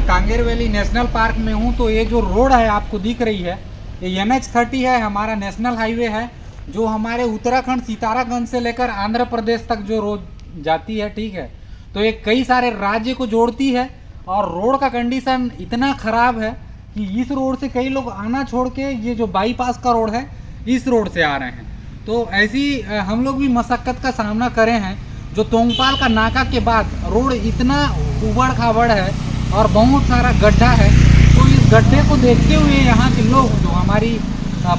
Kanger valley national park में हूँ। तो ये जो रोड है आपको दिख रही है, ये NH30 है, हमारा नेशनल हाईवे है जो हमारे उत्तराखंड सीतारागंज से लेकर आंध्र प्रदेश तक जो रोड जाती है। ठीक है, तो ये कई सारे राज्य को जोड़ती है और रोड का कंडीशन इतना ख़राब है कि इस रोड से कई लोग आना छोड़ के ये जो बाईपास का रोड है इस रोड से आ रहे हैं। तो ऐसी हम लोग भी मशक्क़त का सामना करे हैं। जो तोंगपाल का नाका के बाद रोड इतना उबड़ खाबड़ है और बहुत सारा गड्ढा है। तो इस गड्ढे को देखते हुए यहाँ के लोग, जो हमारी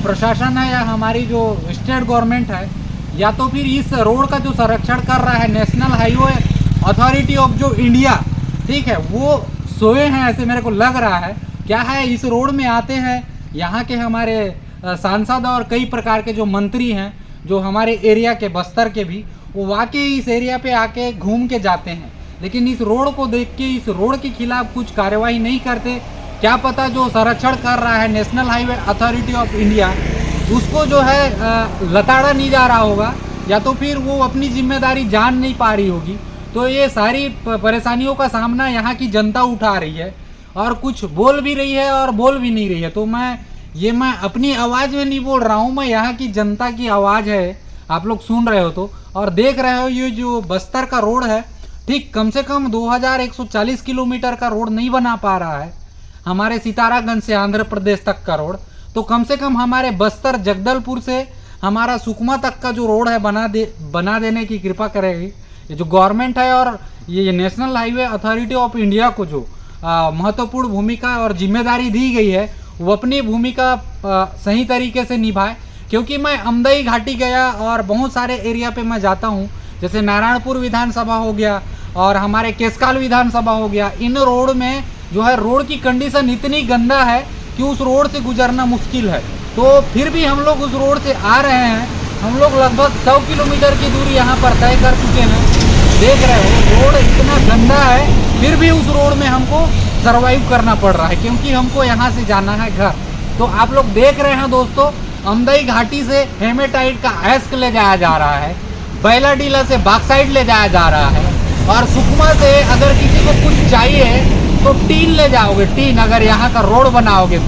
प्रशासन है या हमारी जो स्टेट गवर्नमेंट है, या तो फिर इस रोड का जो संरक्षण कर रहा है नेशनल हाईवे अथॉरिटी ऑफ जो इंडिया, ठीक है, वो सोए हैं ऐसे मेरे को लग रहा है। क्या है, इस रोड में आते हैं यहाँ के हमारे सांसद और कई प्रकार के जो मंत्री हैं जो हमारे एरिया के बस्तर के भी, वो वाकई इस एरिया पे आके घूम के जाते हैं, लेकिन इस रोड को देख के इस रोड के खिलाफ कुछ कार्यवाही नहीं करते। क्या पता जो संरक्षण कर रहा है national highway authority of India, उसको जो है लताड़ा नहीं जा रहा होगा, या तो फिर वो अपनी जिम्मेदारी जान नहीं पा रही होगी। तो ये सारी परेशानियों का सामना यहाँ की जनता उठा रही है और कुछ बोल भी रही है और बोल भी नहीं रही है। तो मैं अपनी आवाज़ में नहीं बोल रहा हूँ, मैं यहाँ की जनता की आवाज़ है, आप लोग सुन रहे हो तो और देख रहे हो। ये जो बस्तर का रोड है, ठीक कम से कम 2140 किलोमीटर का रोड नहीं बना पा रहा है हमारे सीतारागंज से आंध्र प्रदेश तक का रोड। तो कम से कम हमारे बस्तर जगदलपुर से हमारा सुकमा तक का जो रोड है बना देने की कृपा करेगी ये जो गवर्नमेंट है। और ये national highway authority of India को जो महत्वपूर्ण भूमिका और जिम्मेदारी दी गई है, वो अपनी भूमिका सही तरीके से निभाए। क्योंकि मैं अमदई घाटी गया और बहुत सारे एरिया पे मैं जाता हूँ, जैसे नारायणपुर विधानसभा हो गया और हमारे केसकाल विधानसभा हो गया। इन रोड में जो है रोड की कंडीशन इतनी गंदा है कि उस रोड से गुजरना मुश्किल है। तो फिर भी हम लोग उस रोड से आ रहे हैं। हम लोग लगभग 100 किलोमीटर की दूरी यहाँ पर तय कर चुके हैं। देख रहे हो रोड इतना गंदा है, फिर भी उस रोड में हमको सर्वाइव करना पड़ रहा है क्योंकि हमको यहाँ से जाना है घर। तो आप लोग देख रहे हैं दोस्तों, अमदई घाटी से हेमेटाइट का एस्क ले जाया जा रहा है, बैलाडीला से बॉक्साइट ले जाया जा रहा है, और सुकमा से अगर किसी को कुछ चाहिए तो टीन ले जाओगे। टीन अगर यहाँ का रोड बनाओगे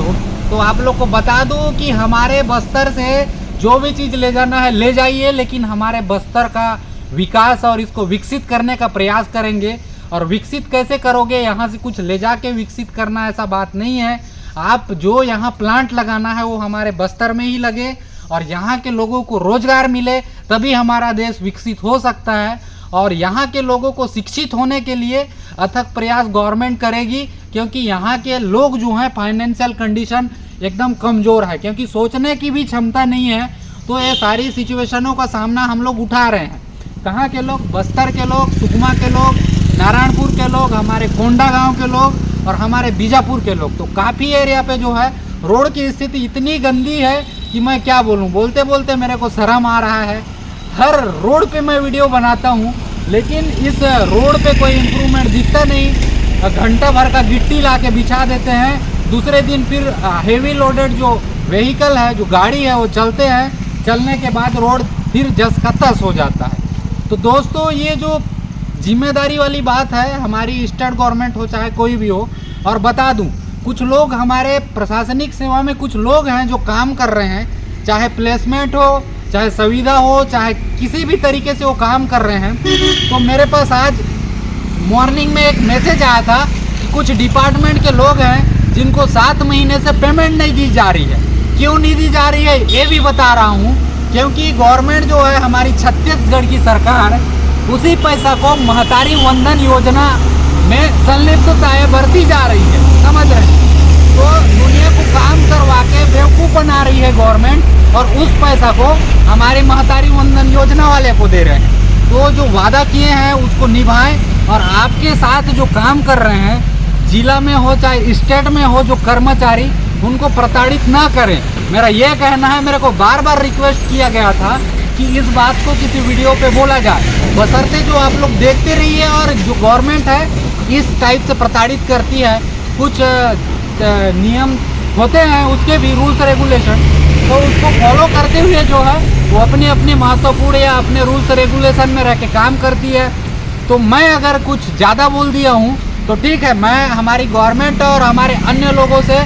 तो आप लोग को बता दूं कि हमारे बस्तर से जो भी चीज़ ले जाना है ले जाइए, लेकिन हमारे बस्तर का विकास और इसको विकसित करने का प्रयास करेंगे। और विकसित कैसे करोगे, यहाँ से कुछ ले जाके विकसित करना ऐसा बात नहीं है। आप जो यहाँ प्लांट लगाना है वो हमारे बस्तर में ही लगे और यहाँ के लोगों को रोजगार मिले, तभी हमारा देश विकसित हो सकता है। और यहाँ के लोगों को शिक्षित होने के लिए अथक प्रयास गवर्नमेंट करेगी, क्योंकि यहाँ के लोग जो हैं फाइनेंशियल कंडीशन एकदम कमज़ोर है, क्योंकि सोचने की भी क्षमता नहीं है। तो ये सारी सिचुएशनों का सामना हम लोग उठा रहे हैं। कहाँ के लोग? बस्तर के लोग, सुकमा के लोग, नारायणपुर के लोग, हमारे कोंडा गांव के लोग और हमारे बीजापुर के लोग। तो काफ़ी एरिया पे जो है रोड की स्थिति इतनी गंदी है कि मैं क्या बोलूँ, बोलते बोलते मेरे को शर्म आ रहा है। हर रोड पे मैं वीडियो बनाता हूँ, लेकिन इस रोड पे कोई इम्प्रूवमेंट दिखता नहीं। घंटा भर का गिट्टी ला के बिछा देते हैं, दूसरे दिन फिर हेवी लोडेड जो व्हीकल है, जो गाड़ी है, वो चलते हैं, चलने के बाद रोड फिर जस का तस हो जाता है। तो दोस्तों, ये जो जिम्मेदारी वाली बात है, हमारी स्टेट गवर्नमेंट हो चाहे कोई भी हो। और बता दूं, कुछ लोग हमारे प्रशासनिक सेवा में कुछ लोग हैं जो काम कर रहे हैं, चाहे प्लेसमेंट हो, चाहे सुविधा हो, चाहे किसी भी तरीके से वो काम कर रहे हैं। तो मेरे पास आज मॉर्निंग में एक मैसेज आया था कि कुछ डिपार्टमेंट के लोग हैं जिनको 7 महीने से पेमेंट नहीं दी जा रही है। क्यों नहीं दी जा रही है ये भी बता रहा हूँ, क्योंकि गवर्नमेंट जो है हमारी छत्तीसगढ़ की सरकार उसी पैसा को महतारी वंदन योजना में संलिप्तताएं बढ़ती जा रही है, समझ रहे हैं। तो दुनिया को काम करवा के बेवकूफ़ बना रही है गवर्नमेंट और उस पैसा को हमारे महतारी वंदन योजना वाले को दे रहे हैं। तो जो वादा किए हैं उसको निभाएं और आपके साथ जो काम कर रहे हैं, जिला में हो चाहे स्टेट में हो, जो कर्मचारी, उनको प्रताड़ित ना करें। मेरा ये कहना है। मेरे को बार बार रिक्वेस्ट किया गया था कि इस बात को किसी वीडियो पे बोला जाए, बशर्ते जो आप लोग देखते रहिए। और जो गवर्नमेंट है इस टाइप से प्रताड़ित करती है, कुछ नियम होते हैं उसके भी रूल्स रेगुलेशन, तो उसको फॉलो करते हुए जो है वो अपने अपने महत्वपूर्ण या अपने रूल्स रेगुलेशन में रह के काम करती है। तो मैं अगर कुछ ज़्यादा बोल दिया हूँ तो ठीक है, मैं हमारी गवर्नमेंट और हमारे अन्य लोगों से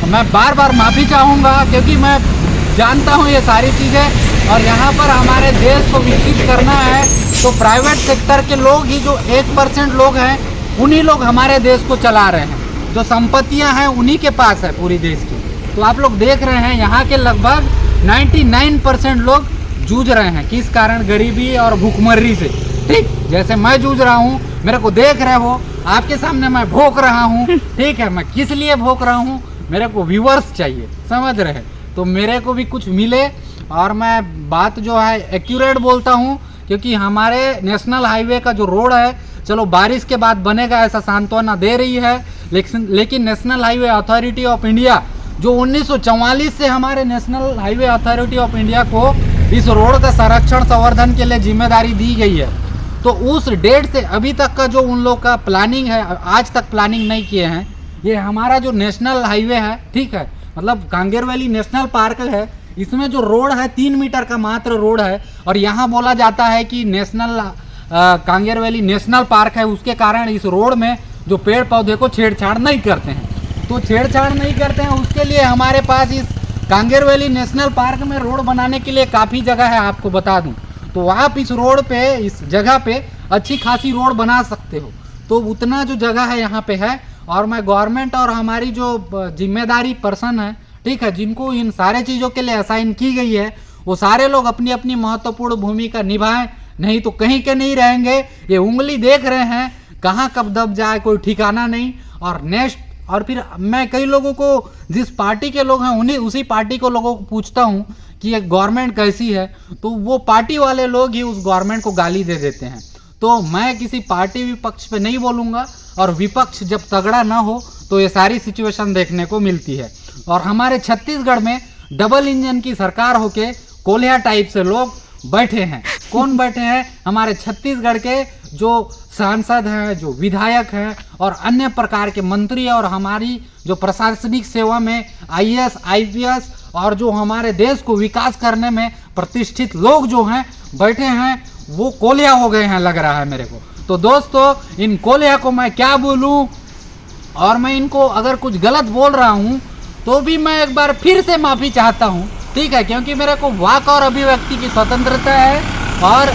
मैं बार बार माफ़ी चाहूँगा, क्योंकि मैं जानता हूँ ये सारी चीज़ें, और यहाँ पर हमारे देश को विकसित करना है तो प्राइवेट सेक्टर के लोग ही, जो 1% लोग हैं, उन्हीं लोग हमारे देश को चला रहे हैं। जो संपत्तियाँ हैं उन्हीं के पास है पूरी देश की। तो आप लोग देख रहे हैं यहाँ के लगभग 99% लोग जूझ रहे हैं। किस कारण? गरीबी और भूखमरी से। ठीक, जैसे मैं जूझ रहा हूँ, मेरे को देख रहे हो, आपके सामने मैं भोंक रहा हूँ। ठीक है, मैं किस लिए भोंक रहा हूँ? मेरे को व्यूअर्स चाहिए, समझ रहे हैं? तो मेरे को भी कुछ मिले, और मैं बात जो है एक्यूरेट बोलता हूँ, क्योंकि हमारे नेशनल हाईवे का जो रोड है, चलो बारिश के बाद बनेगा ऐसा सांत्वना दे रही है, लेकिन national highway authority of India, जो 1944 से हमारे national highway authority of India को इस रोड का संरक्षण संवर्धन के लिए जिम्मेदारी दी गई है, तो उस डेट से अभी तक का जो उन लोग का प्लानिंग है, आज तक प्लानिंग नहीं किए हैं। ये हमारा जो नेशनल हाईवे है, ठीक है, मतलब कांगेर वैली नेशनल पार्क है, इसमें जो रोड है 3 मीटर का मात्र रोड है, और यहाँ बोला जाता है कि national Kanger valley national park है, उसके कारण इस रोड में जो पेड़ पौधे को छेड़छाड़ नहीं करते हैं। तो छेड़छाड़ नहीं करते हैं, उसके लिए हमारे पास इस कांगेर वैली नेशनल पार्क में रोड बनाने के लिए काफ़ी जगह है, आपको बता दूं। तो आप इस रोड पे, इस जगह पे अच्छी खासी रोड बना सकते हो। तो उतना जो जगह है यहाँ पे है, और मैं गवर्नमेंट और हमारी जो जिम्मेदारी पर्सन है, ठीक है, जिनको इन सारे चीज़ों के लिए असाइन की गई है, वो सारे लोग अपनी अपनी महत्वपूर्ण भूमिका निभाएं, नहीं तो कहीं के नहीं रहेंगे। ये उंगली देख रहे हैं, कहाँ कब दब जाए कोई ठिकाना नहीं। और फिर मैं कई लोगों को, जिस पार्टी के लोग हैं, उसी पार्टी को लोगों को पूछता हूँ कि ये गवर्नमेंट कैसी है, तो वो पार्टी वाले लोग ही उस गवर्नमेंट को गाली दे देते हैं। तो मैं किसी पार्टी विपक्ष पे नहीं बोलूँगा, और विपक्ष जब तगड़ा ना हो तो ये सारी सिचुएशन देखने को मिलती है। और हमारे छत्तीसगढ़ में डबल इंजन की सरकार होके कोलिया टाइप से लोग बैठे हैं। कौन बैठे हैं? हमारे छत्तीसगढ़ के जो सांसद हैं, जो विधायक हैं, और अन्य प्रकार के मंत्री, और हमारी जो प्रशासनिक सेवा में IAS IPS और जो हमारे देश को विकास करने में प्रतिष्ठित लोग जो हैं बैठे हैं, वो कोलिया हो गए हैं, लग रहा है मेरे को। तो दोस्तों, इन कोलिया को मैं क्या बोलूं, और मैं इनको अगर कुछ गलत बोल रहा हूं तो भी मैं एक बार फिर से माफ़ी चाहता हूं, ठीक है, क्योंकि मेरे को वाक और अभिव्यक्ति की स्वतंत्रता है, और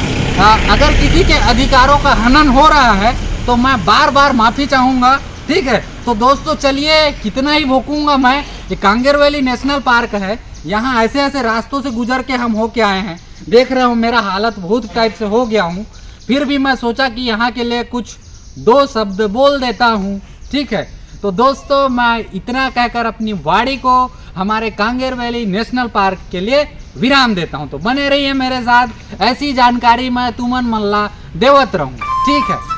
अगर किसी के अधिकारों का हनन हो रहा है तो मैं बार बार माफ़ी चाहूँगा, ठीक है। तो दोस्तों चलिए, कितना ही भोंकूंगा मैं। ये कांगेर वैली नेशनल पार्क है, यहाँ ऐसे ऐसे रास्तों से गुजर के हम होके आए हैं, देख रहे हो मेरा हालत बहुत टाइप से हो गया हूँ, फिर भी मैं सोचा कि यहाँ के लिए कुछ 2 शब्द बोल देता हूँ, ठीक है। तो दोस्तों, मैं इतना कहकर अपनी वाणी को हमारे कांगेर वैली नेशनल पार्क के लिए विराम देता हूँ। तो बने रहिए मेरे साथ, ऐसी जानकारी मैं तुमन मल्ला देवत रहूँ, ठीक है।